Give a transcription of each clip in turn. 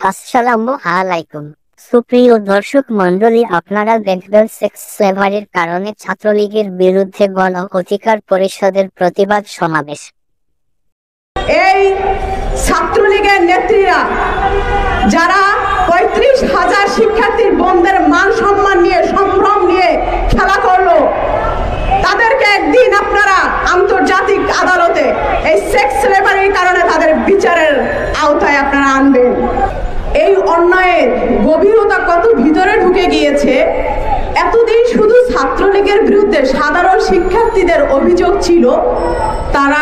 আসসালামু আলাইকুম। সুপ্রিয় দর্শক মন্ডলী, আপনারা দেখবেন সেক্স স্লেভারির কারণে ছাত্রলীগের বিরুদ্ধে গণ অধিকার পরিষদের প্রতিবাদ সমাবেশ। এই ছাত্রলীগের নেত্রীরা যারা ৩৫,০০০ শিক্ষার্থীর বোনদের মান সম্মান নিয়ে সম্ভ্রম নিয়ে খেলা করলো, তাদেরকে একদিন আপনারা আন্তর্জাতিক আদালতে এই সেক্স স্লেভারির কারণে তাদের বিচারের আওতায় আপনারা আনবেন। এই অন্যায়ের গভীরতা কত ভিতরে ঢুকে গিয়েছে। এতদিন শুধু ছাত্রলীগের বিরুদ্ধে সাধারণ শিক্ষার্থীদের অভিযোগ ছিল তারা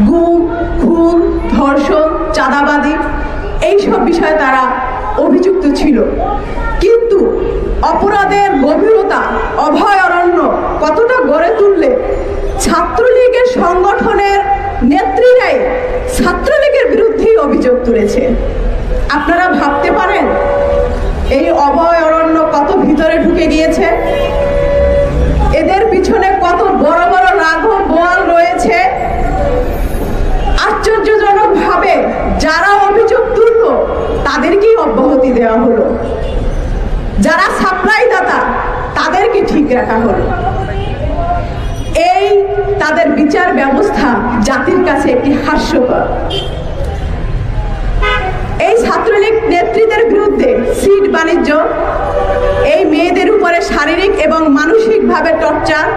গুম, খুন, ধর্ষণ, চাঁদাবাজি এইসব বিষয়ে তারা অভিযুক্ত ছিল, কিন্তু অপরাধের গভীরতা, অভয়ারণ্য কতটা গড়ে তুললে ছাত্রলীগের সংগঠনের নেত্রীরাই ছাত্রলীগের বিরুদ্ধেই অভিযোগ তুলেছে। আপনারা ভাবতে পারেন এই অভয়ারণ্য কত ভিতরে ঢুকে গিয়েছে, এদের পিছনে কত বড় বড় রাঘব বোয়াল রয়েছে। আশ্চর্যজনকভাবে যারা অভিযোগ তুলল তাদেরকেই অব্যাহতি দেওয়া হলো, যারা সাপ্লাই দাতা তাদেরকে ঠিক রাখা হলো। এই তাদের বিচার ব্যবস্থা জাতির কাছে একটি হাস্যকর। এই ছাত্রলীগ নেত্রীদের বিরুদ্ধে সিট বাণিজ্য, এই মেয়েদের উপরে শারীরিক এবং মানসিকভাবে টর্চার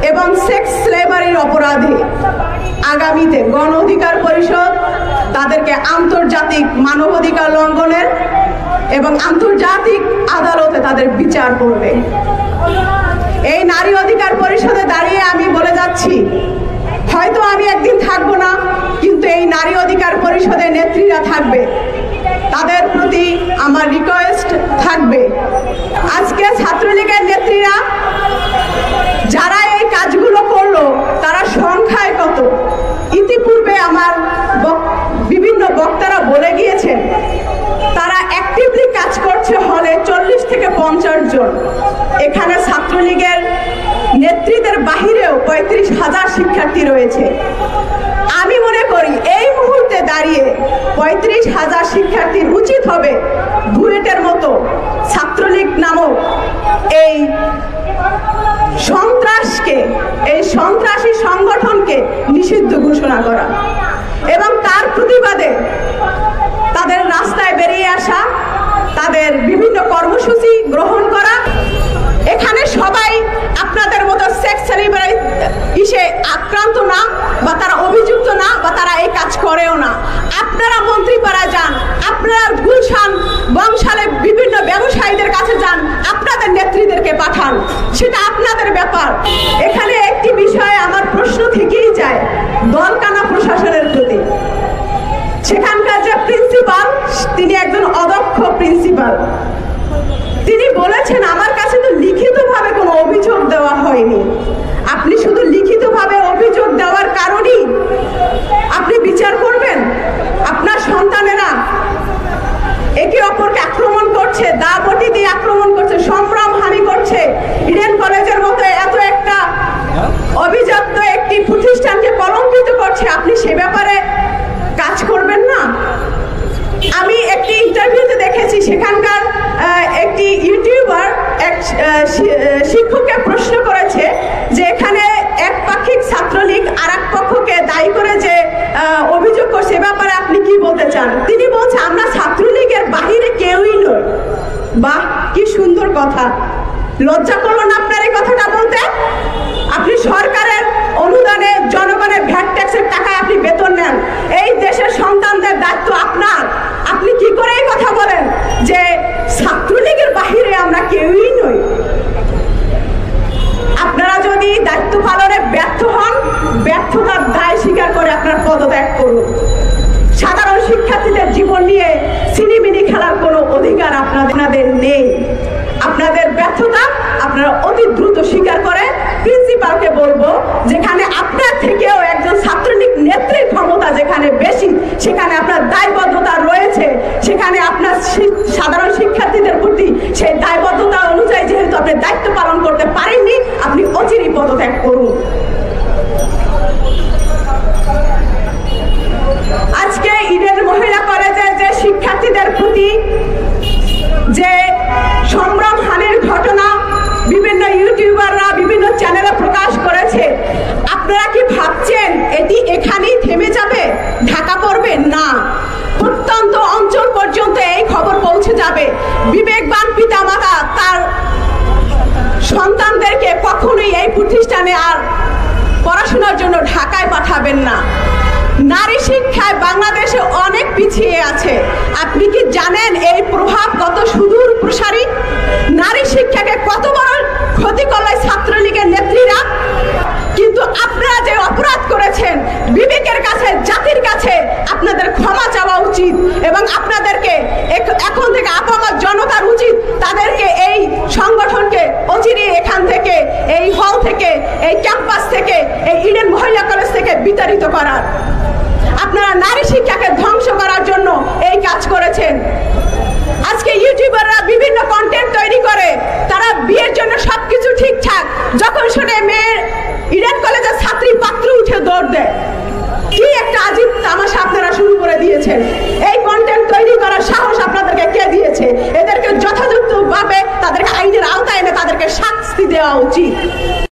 এবং সেক্স স্লেভারির অপরাধে আগামীতে গণ অধিকার পরিষদ তাদেরকে আন্তর্জাতিক মানবাধিকার লঙ্ঘনের এবং আন্তর্জাতিক আদালতে তাদের বিচার করবে। এই নারী অধিকার পরিষদে দাঁড়িয়ে আমি বলে যাচ্ছি, হয়তো আমি একদিন থাকবো না, কিন্তু এই নারী অধিকার পরিষদের নেত্রীরা থাকবে। তাদের প্রতি আমার রিকোয়েস্ট থাকবে, আজকে ছাত্রলীগের নেত্রীরা যারা এই কাজগুলো করলো তারা সংখ্যায় কত। ইতিপূর্বে আমার বিভিন্ন বক্তারা বলে গিয়েছেন তারা অ্যাক্টিভলি কাজ করছে হলে 40 থেকে 50 জন। এখানে ছাত্রলীগের নেত্রীদের বাহিরেও ৩৫,০০০ শিক্ষার্থী রয়েছে। আমি মনে করি এই মুহূর্তে দাঁড়িয়ে ৩৫,০০০ শিক্ষার্থীর উচিত হবে বুয়েটের মতো ছাত্রলীগ নামক এই সন্ত্রাসকে, এই সন্ত্রাসী সংগঠনকে নিষিদ্ধ ঘোষণা করা এবং তার প্রতিবাদে তাদের রাস্তায় বেরিয়ে আসা, তাদের বিভিন্ন কর্মসূচি গ্রহণ করা। এখানে সবাই আপনাদের মতো সেক্স স্লেভারি ইসে আক্রান্ত না, বা তারা অভিযুক্ত না, বা তারা এই কাজ করেও না। আপনারা মন্ত্রীপাড়ায় যান, আপনারা গুলশান, বংশালে বিভিন্ন ব্যবসায়ীদের কাছে যান, আপনাদের নেত্রীদেরকে পাঠান, সেটা আপনাদের ব্যাপার। এখানে একটি বিষয়ে আমার প্রশ্ন থেকেই যায় দলকানা প্রশাসনের প্রতি। সেখানকার যে প্রিন্সিপাল, তিনি একজন অদক্ষ প্রিন্সিপাল। তিনি বলেছেন আমার কাছে তো লিখিতভাবে কোনো অভিযোগ দেওয়া হয়নি। আপনি শুধু লিখিতভাবে অভিযোগ দেওয়ার কারণেই আপনি বিচার করবেন? আপনার সন্তানেরা একে অপরকে আক্রমণ করছে, দা বটি দিয়ে আক্রমণ করছে, সম্ভ্রমহানি করছে, ইডেন কলেজের মতো এত একটা অভিজাত একটি প্রতিষ্ঠানকে কলঙ্কিত করছে, আপনি সে ব্যাপারে কাজ করবেন না? আমি একটি ইন্টারভিউতে দেখেছি, সেখানকার একটি ইউটিউবার এক শিক্ষককে প্রশ্ন করেছে যে এখানে একপাক্ষিক ছাত্রলীগ আর এক পক্ষকে দায়ী করে যে অভিযোগ করছে, এ ব্যাপারে আপনি কি বলতে চান? তিনি বলছে আমরা ছাত্রলীগের বাহিরে কেউই নই। বাহ, কি সুন্দর কথা! লজ্জা করলো না আপনার এই কথাটা বলতে? আপনি সরকারের অনুদানে, জনগণের ভ্যাট ট্যাক্সের টাকায় আপনি বেতন নেন, এই দেশের সন্তানদের দায়িত্ব আপনার। আপনি কি করে এই কথা বলেন যে ছাত্রলীগের বাহিরে আমরা কেউই নই? আপনারা যদি দায়িত্ব পালনে ব্যর্থ হন, ব্যর্থতার দায় স্বীকার করে আপনার পদত্যাগ করুন। সাধারণ শিক্ষার্থীদের জীবন নিয়ে সিনিমিনি খেলার কোনো অধিকার আপনাদের নেই। আপনাদের ব্যর্থতা আপনারা অতি দ্রুত স্বীকার করে প্রিন্সিপালকে বলবো, যেখানে আপনার থেকেও একজন ছাত্রলীগ নেত্রীর ক্ষমতা যেখানে বেশি, সেখানে আপনার দায়বদ্ধতা রয়েছে। সেখানে আপনার সাধারণ শিক্ষার্থীদের প্রতি সেই দায়বদ্ধতা অনুযায়ী যেহেতু আপনি দায়িত্ব পালন করতে পারেননি, আপনি অচিরেই পদত্যাগ করুন। আজকে ইডেন মহিলা কলেজের যে শিক্ষার্থীদের পড়াশোনার জন্য ঢাকায় পাঠাবেন না। নারী শিক্ষায় বাংলাদেশে অনেক পিছিয়ে আছে। আপনি কি জানেন এই প্রভাব কত সুদূর প্রসারী? নারী শিক্ষাকে কত বড় ক্ষতি করলো ছাত্রলীগের নেত্রীরা। কিন্তু আপনারা যে অপরাধ করেছেন, বিবেকের কাছে, জাতির কাছে আপনাদের ক্ষমা চাওয়া উচিত এবং আপনাদেরকে এখন থেকে আপামর জনতার উচিত তাদেরকে এই সংগঠনকে অচিরে এখান থেকে, এই হল থেকে, এই ক্যাম্পাস থেকে, এই ইডেন মহিলা কলেজ থেকে বিতাড়িত করার। আপনারা নারী শিক্ষাকে ধ্বংস করার জন্য এই কাজ করেছেন। আজকে ইউটিউবাররা বিভিন্ন কন্টেন্ট তৈরি করে, তারা বিয়ের জন্য সবকিছু ঠিকঠাক, যখন শুনে মেয়ের ইডেন কলেজের ছাত্রী পাত্র উঠে দৌড় দেয়। কি একটা আজীব তামাশা আপনারা শুরু করে দিয়েছেন। এই কন্টেন্ট তৈরি করার সাহস আপনাদেরকে কে দিয়েছে? এদেরকে যথাযথভাবে তাদেরকে আইনের আওতায় এনে তাদেরকে শাস্তি দেওয়া উচিত।